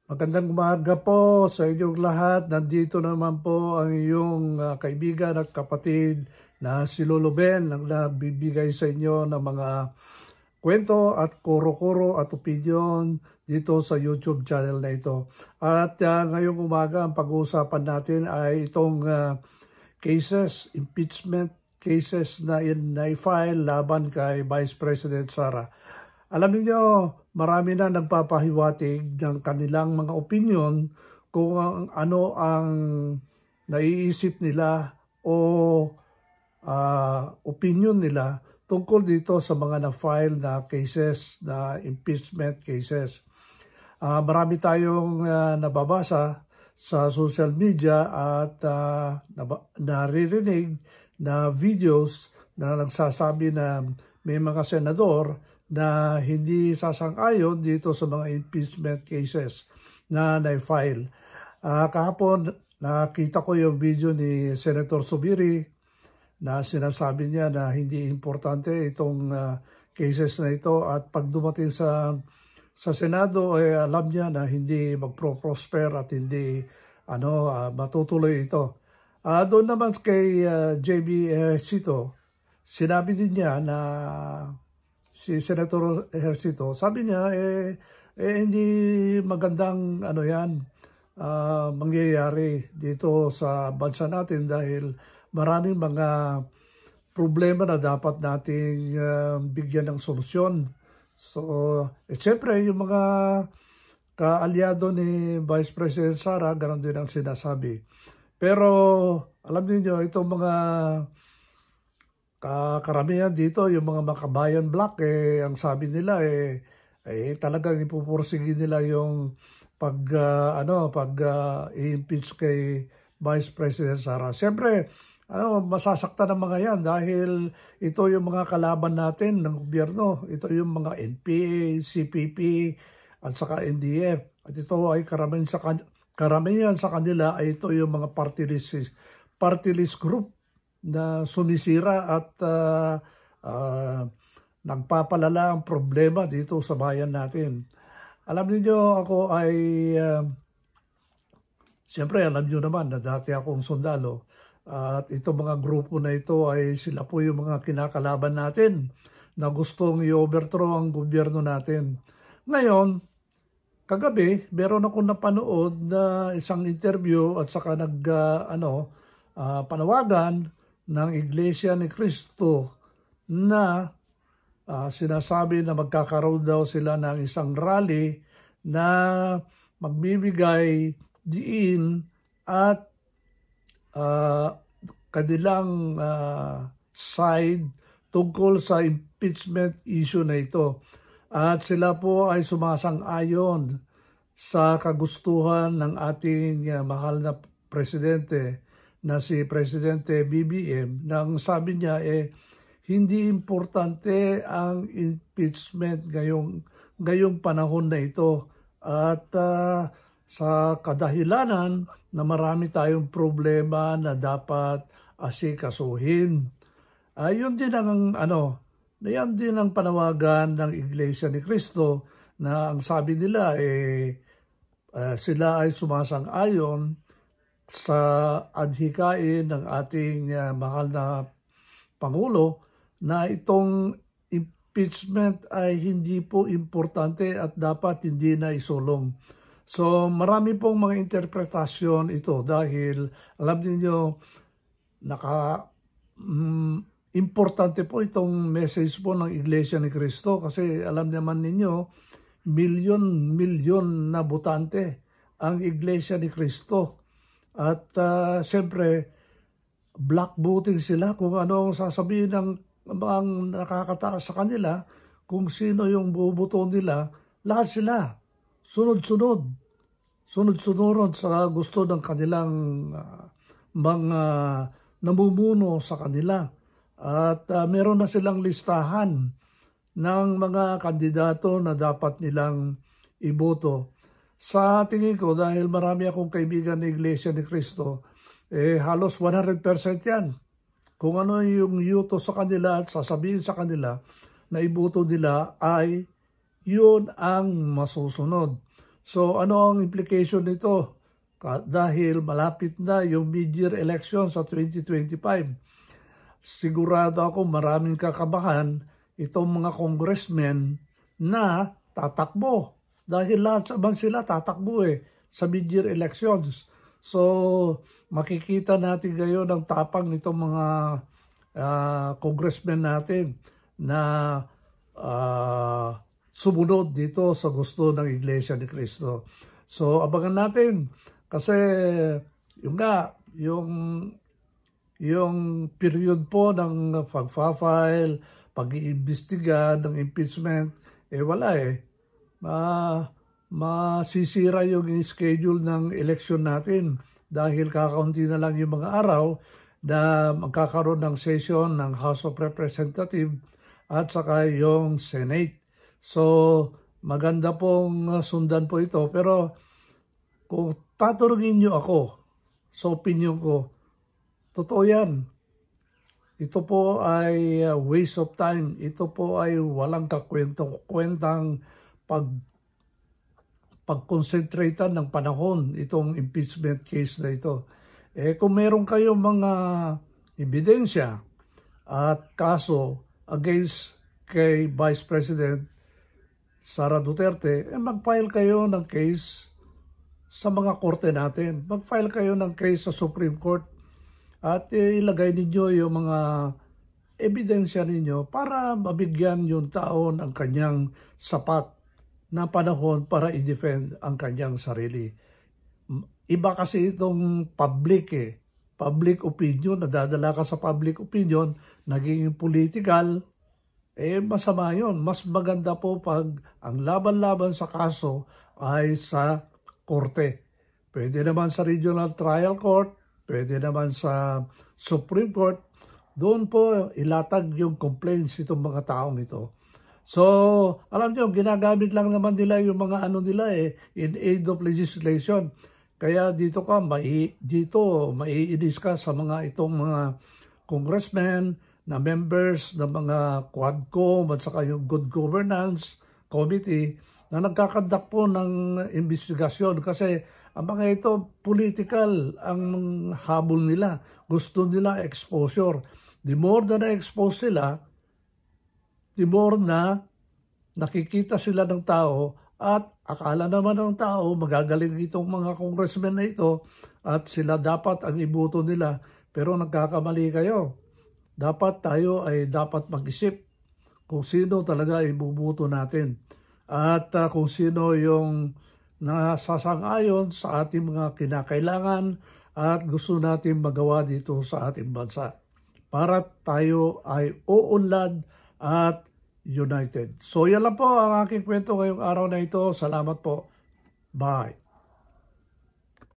Magandang umaga po sa inyong lahat. Nandito naman po ang iyong kaibigan at kapatid na si Lolo Ben ang nagbibigay sa inyo ng mga kwento at kuro-kuro at opinion dito sa YouTube channel na ito. At ngayong umaga ang pag-uusapan natin ay itong cases, impeachment cases na na-file laban kay Vice President Sara. Alam niyo, marami na nagpapahiwatig ng kanilang mga opinion kung ano ang naiisip nila o opinion nila tungkol dito sa mga na-file na cases, na impeachment cases. Marami tayong nababasa sa social media at naririnig na videos na nagsasabi na may mga senador na hindi sasang-ayon dito sa mga impeachment cases na na-file. Kahapon, nakita ko yung video ni Senator Zubiri na sinasabi niya na hindi importante itong cases na ito at pag dumating sa Senado, alam niya na hindi magpro-prosper at hindi matutuloy ito. Doon naman kay JB Ejercito, sinabi din niya na si Senator Ejercito, sabi niya hindi magandang mangyayari dito sa bansa natin dahil maraming mga problema na dapat nating bigyan ng solusyon. So, siyempre yung mga kaalyado ni Vice President Sara, ganoon din ang sinasabi. Pero alam niyo itong mga karamihan dito, yung mga makabayan black, ang sabi nila talagang ipupursige nila yung i-impeach kay Vice President Sara. Siyempre, masasaktan ng mga yan dahil ito yung mga kalaban natin ng gobyerno. Ito yung mga NPA, CPP, at saka NDF. At ito ay karamihan sa kanila ay ito yung mga party list group na sumisira at nagpapalala ang problema dito sa bayan natin. Alam niyo ako ay, siyempre alam niyo naman na dati akong sundalo at itong mga grupo na ito ay sila po yung mga kinakalaban natin na gustong i-overthrow ang gobyerno natin. Ngayon, kagabi, meron akong napanood na isang interview at saka panawagan ng Iglesia ni Cristo na sinasabi na magkakaroon daw sila ng isang rally na magbibigay diin at kanilang side tungkol sa impeachment issue na ito. At sila po ay sumasang-ayon sa kagustuhan ng ating mahal na presidente na si Presidente BBM, nang sabi niya hindi importante ang impeachment ngayong panahon na ito. At sa kadahilanan na marami tayong problema na dapat asikasuhin. Yun din yan din ang panawagan ng Iglesia ni Cristo na ang sabi nila sila ay sumasang-ayon sa adhikain ng ating mahal na Pangulo na itong impeachment ay hindi po importante at dapat hindi na isulong. So marami pong mga interpretasyon ito dahil alam niyo importante po itong message po ng Iglesia ni Cristo kasi alam naman ninyo milyon na botante ang Iglesia ni Cristo. At siyempre, black voting sila kung ano ang sasabihin ng ang nakakataas sa kanila, kung sino yung bubuto nila, lahat sila. Sunod-sunod sa gusto ng kanilang mga namumuno sa kanila. At meron na silang listahan ng mga kandidato na dapat nilang iboto. Sa tingin ko, dahil marami akong kaibigan ng Iglesia ni Cristo, halos 100% yan. Kung ano yung yuto sa kanila at sasabihin sa kanila na iboto nila ay yun ang masusunod. So ano ang implication nito? Dahil malapit na yung mid-year election sa 2025. Sigurado ako maraming kakabahan itong mga congressmen na tatakbo. Dahil lahat naman sila tatakbo sa mid-year elections. So makikita natin ngayon ang tapang nitong mga congressmen natin na sumunod dito sa gusto ng Iglesia ni Cristo. So abangan natin kasi yung period po ng pag-file, pag-iimbestiga ng impeachment, wala masisira yung schedule ng election natin dahil kakaunti na lang yung mga araw na magkakaroon ng session ng House of Representatives at saka yung Senate. So maganda pong sundan po ito, pero kung tatanungin niyo ako sa opinion ko, totoo yan. Ito po ay waste of time. Ito po ay walang kakwentang pag-concentratean ng panahon itong impeachment case na ito. Kung meron kayong mga ebidensya at kaso against kay Vice President Sara Duterte, mag-file kayo ng case sa mga korte natin. Mag-file kayo ng case sa Supreme Court at ilagay ninyo yung mga ebidensya ninyo para mabigyan yung tao ng kanyang sapat na panahon para i-defend ang kanyang sarili. Iba kasi itong public public opinion, nadadala ka sa public opinion, naging political, masama yun. Mas maganda po pag ang laban-laban sa kaso ay sa korte. Pwede naman sa Regional Trial Court, pwede naman sa Supreme Court. Doon po ilatag yung complaints itong mga taong ito. So, alam nyo, ginagamit lang naman nila yung mga in aid of legislation. Kaya dito maiinis ka sa itong mga congressmen na members ng mga Quadcom at saka yung Good Governance Committee na nagkakandak po ng investigasyon kasi ang mga ito political ang habol nila. Gusto nila exposure. The more na na-expose sila, the more na nakikita sila ng tao at akala naman ng tao magagaling itong mga congressmen na ito at sila dapat ang iboto nila. Pero nagkakamali kayo. Dapat tayo ay dapat mag-isip kung sino talaga ibubuto natin. At kung sino yung nasasang-ayon sa ating mga kinakailangan at gusto natin magawa dito sa ating bansa para tayo ay uunlad at united. So yan lang po ang aking kwento ngayong araw na ito. Salamat po. Bye.